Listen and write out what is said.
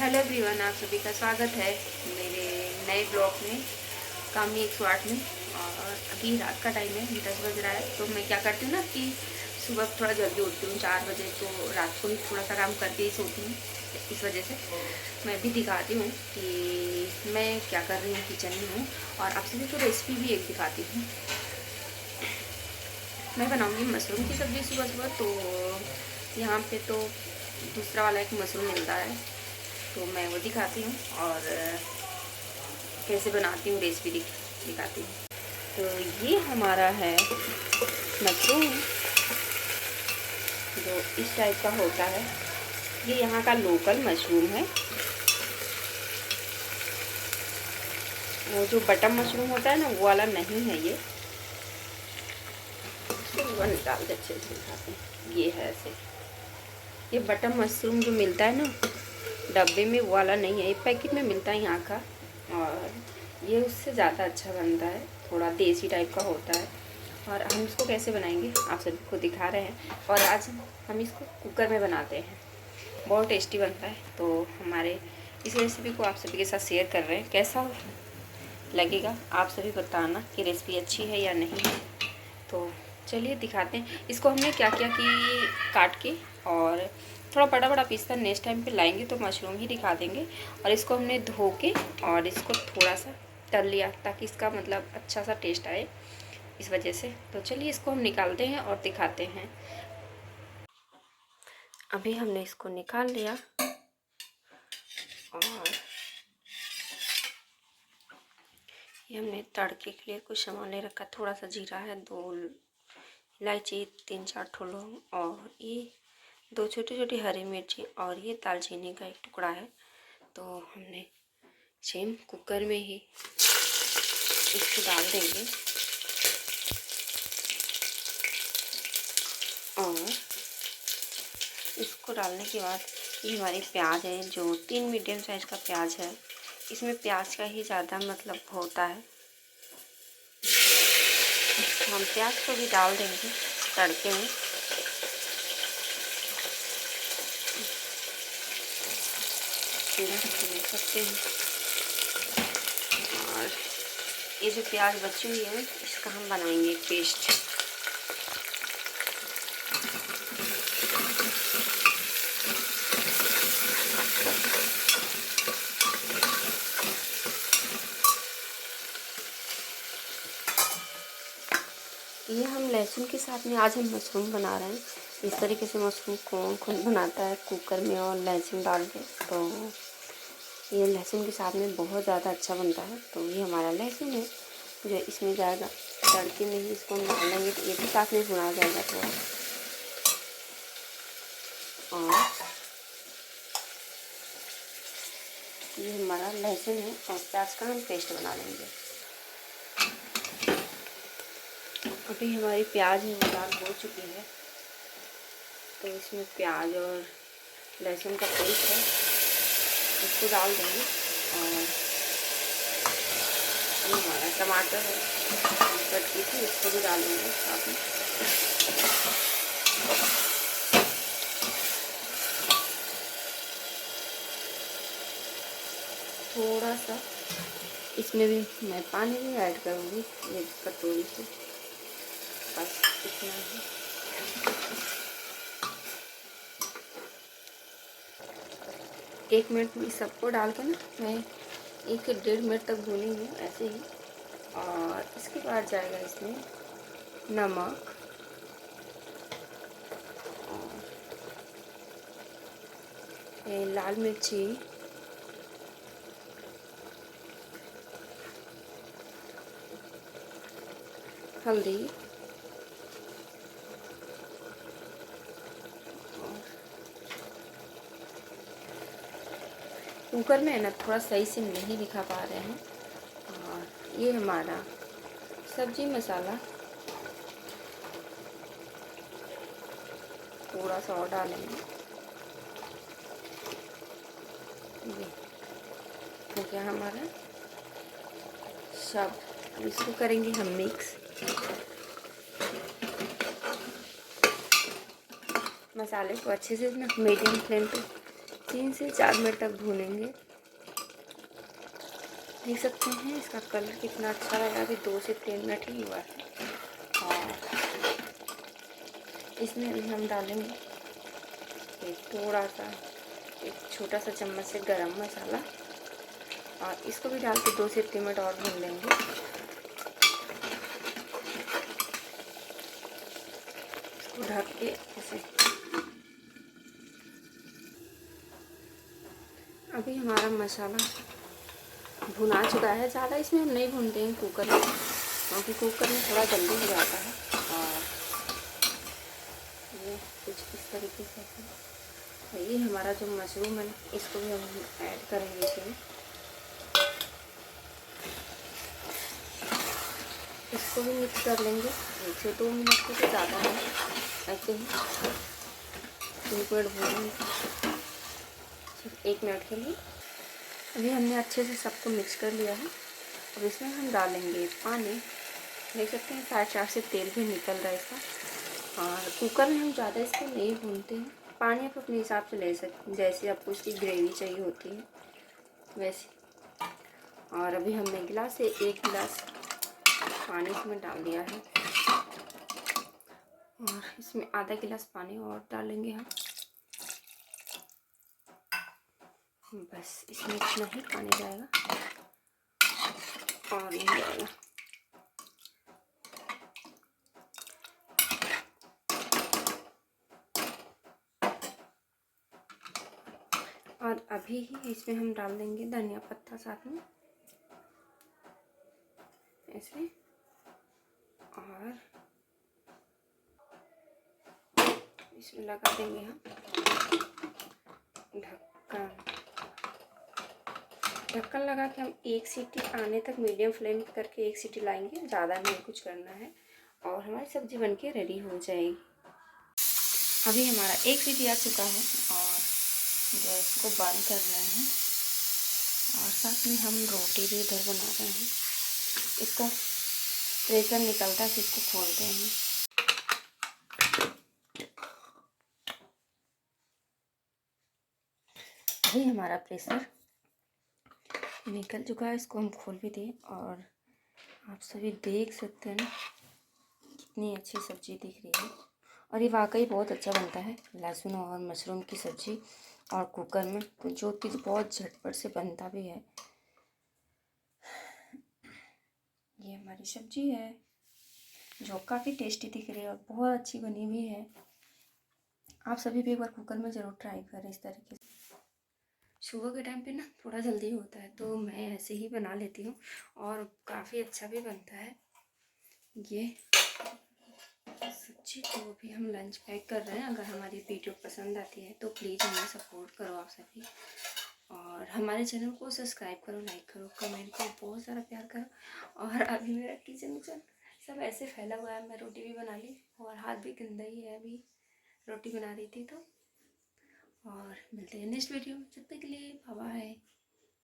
Hello everyone, आप सभी का स्वागत है मेरे नए ब्लॉग में कामनी 108 में। और अभी रात का टाइम है, 10 बज रहा है। तो मैं क्या करती हूँ ना कि सुबह थोड़ा जल्दी उठती हूँ 4 बजे, तो रात को ही थोड़ा सा काम करके ही सोती हूँ। इस वजह से मैं भी दिखाती हूँ कि मैं क्या कर रही हूँ किचन में हूँ, और आप सभी को रेसिपी भी एक दिखाती हूँ। मैं बनाऊँगी मशरूम की सब्ज़ी सुबह सुबह। तो यहाँ पे तो दूसरा वाला एक मशरूम मिलता है, तो मैं वो दिखाती हूँ और कैसे बनाती हूँ रेसिपी दिखाती हूँ। तो ये हमारा है मशरूम, जो इस टाइप का होता है। ये यहाँ का लोकल मशरूम है। वो जो बटन मशरूम होता है ना, वो वाला नहीं है ये। वो निकाल के अच्छे से दिखाते हैं। ये है ऐसे, ये बटन मशरूम जो मिलता है ना डब्बे में, वो वाला नहीं है। ये पैकेट में मिलता है यहाँ का, और ये उससे ज़्यादा अच्छा बनता है, थोड़ा देसी टाइप का होता है। और हम इसको कैसे बनाएंगे आप सभी को दिखा रहे हैं। और आज हम इसको कुकर में बनाते हैं, बहुत टेस्टी बनता है। तो हमारे इस रेसिपी को आप सभी के साथ शेयर कर रहे हैं। कैसा लगेगा आप सभी बताना कि रेसिपी अच्छी है या नहीं है। तो चलिए दिखाते हैं। इसको हमने क्या क्या कि काट के, और थोड़ा बड़ा बड़ा पीस था। नेक्स्ट टाइम पे लाएंगे तो मशरूम ही दिखा देंगे। और इसको हमने धो के और इसको थोड़ा सा तल लिया, ताकि इसका मतलब अच्छा सा टेस्ट आए, इस वजह से। तो चलिए इसको हम निकालते हैं और दिखाते हैं। अभी हमने इसको निकाल लिया, और ये हमने तड़के के लिए कुछ सामान ले रखा। थोड़ा सा जीरा है, 2 इलायची, 3-4 ठो लौंग, और ये 2 छोटी छोटी हरी मिर्ची, और ये दालचीनी का एक टुकड़ा है। तो हमने सेम कुकर में ही इसको डाल देंगे, और इसको डालने के बाद ये हमारी प्याज है, जो 3 मीडियम साइज़ का प्याज है। इसमें प्याज का ही ज़्यादा मतलब होता है। हम प्याज को भी डाल देंगे तड़के में। देख सकते हैं। और ये जो प्याज बची हुई है, इसका हम बनाएंगे पेस्ट। ये हम लहसुन के साथ में आज हम मशरूम बना रहे हैं। इस तरीके से मशरूम कौन कौन बनाता है कुकर में और लहसुन डाल के, तो ये लहसुन के साथ में बहुत ज़्यादा अच्छा बनता है। तो ये हमारा लहसुन है जो इसमें जाएगा। तड़के में ही इसको हम डाल लेंगे, तो ये भी साथ में भुना जाएगा थोड़ा। और ये हमारा लहसुन है, और प्याज का हम पेस्ट बना लेंगे। अभी हमारी प्याज लाल हो चुकी है, तो इसमें प्याज और लहसुन का पेस्ट है, इसको डाल देंगे। और हमारा टमाटर है कट की थी, इसको भी डाल देंगे साथ में। थोड़ा सा इसमें भी मैं पानी भी ऐड करूँगी, ये कटोरी से, बस इतना ही। एक मिनट में सबको डाल के ना मैं 1-1.5 मिनट तक भूनूंगी ऐसे ही। और इसके बाद जाएगा इसमें नमक, और लाल मिर्ची, हल्दी, कुकर में है ना थोड़ा सही से नहीं दिखा पा रहे हैं। और ये हमारा सब्जी मसाला थोड़ा सा और डालेंगे। ये हो गया हमारा सब। अब इसको करेंगे हम मिक्स। मसाले को अच्छे से ना मीडियम फ्लेम पे 3 से 4 मिनट तक भूनेंगे। देख सकते हैं इसका कलर कितना अच्छा लगा। अभी 2 से 3 मिनट ही हुआ है। और इसमें अभी हम डालेंगे थोड़ा सा, एक छोटा सा चम्मच से गरम मसाला, और इसको भी डाल के 2 से 3 मिनट और भून लेंगे। इसको ढक के ऐसे। अभी हमारा मसाला भुना चुका है। ज़्यादा इसमें हम नहीं भूनते हैं कुकर में, क्योंकि कुकर में थोड़ा जल्दी हो जाता है। और ये कुछ इस तरीके से है। ये हमारा जो मशरूम है इसको भी हम ऐड करेंगे इसमें। इसको भी मिक्स कर लेंगे 1 से 2 मिनट के, तो ज़्यादा है, ऐसे ही 1 मिनट भूनेंगे, सिर्फ 1 मिनट के लिए। अभी हमने अच्छे से सबको मिक्स कर लिया है। अब इसमें हम डालेंगे पानी। देख सकते हैं साइड साइड से तेल भी निकल रहा है इसका। और कुकर में हम ज़्यादा इसको नहीं भूनते हैं। पानी आप अपने हिसाब से ले सकते हैं, जैसे आपको इसकी ग्रेवी चाहिए होती है वैसे। और अभी हमने गिलास से 1 गिलास पानी इसमें डाल दिया है, और इसमें आधा गिलास पानी और डालेंगे हम। बस इसमें इतना ही पानी जाएगा और नहीं जाएगा। और अभी ही इसमें हम डाल देंगे धनिया पत्ता साथ में ऐसे, और इसमें लगा देंगे हम ढक्कन। ढक्कन लगा के हम 1 सीटी आने तक मीडियम फ्लेम करके 1 सीटी लाएंगे, ज़्यादा नहीं कुछ करना है, और हमारी सब्ज़ी बनके रेडी हो जाएगी। अभी हमारा 1 सीटी आ चुका है, और गैस को बंद कर रहे हैं, और साथ में हम रोटी भी इधर बना रहे हैं। इसका प्रेशर निकलता है, फिर इसको खोलते हैं। अभी हमारा प्रेशर निकल चुका है, इसको हम खोल भी दिए, और आप सभी देख सकते हैं ना कितनी अच्छी सब्ज़ी दिख रही है। और ये वाकई बहुत अच्छा बनता है, लहसुन और मशरूम की सब्ज़ी, और कुकर में, तो जो चीज़ बहुत झटपट से बनता भी है। ये हमारी सब्ज़ी है जो काफ़ी टेस्टी दिख रही है और बहुत अच्छी बनी हुई है। आप सभी भी एक बार कुकर में ज़रूर ट्राई करें इस तरीके से। सुबह के टाइम पे ना थोड़ा जल्दी होता है, तो मैं ऐसे ही बना लेती हूँ, और काफ़ी अच्छा भी बनता है। ये सब्जी को भी हम लंच पैक कर रहे हैं। अगर हमारी वीडियो पसंद आती है तो प्लीज़ हमें सपोर्ट करो आप सभी, और हमारे चैनल को सब्सक्राइब करो, लाइक करो, कमेंट करो, बहुत सारा प्यार करो। और अभी मेरा किचन विचन सब ऐसे फैला हुआ है। मैं रोटी भी बना ली, और हाथ भी गंदा ही है, अभी रोटी बना रही थी तो। और मिलते हैं नेक्स्ट वीडियो में, तब तक के लिए बाय बाय।